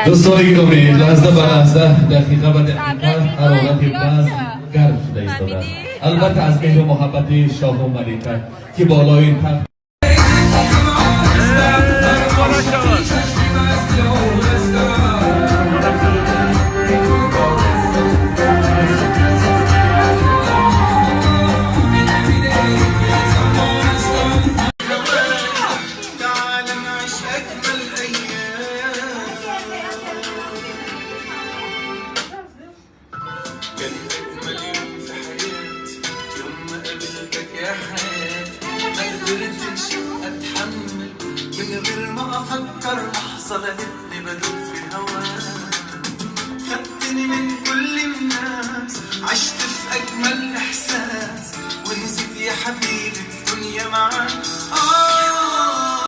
دوستانی گرامی لحظه به لحظه دقیقه به دقیقه حرارت بحث گرم شده ایستاده. البته از مهر و محبت شاه و ملیکه که بالای این تخت يا حياتي ما قدرتش اتحمل من غير ما افكر لحظه لقيتني بدوب في هواك خدتني من كل الناس عشت في اجمل احساس ونسيت يا حبيبي الدنيا معاك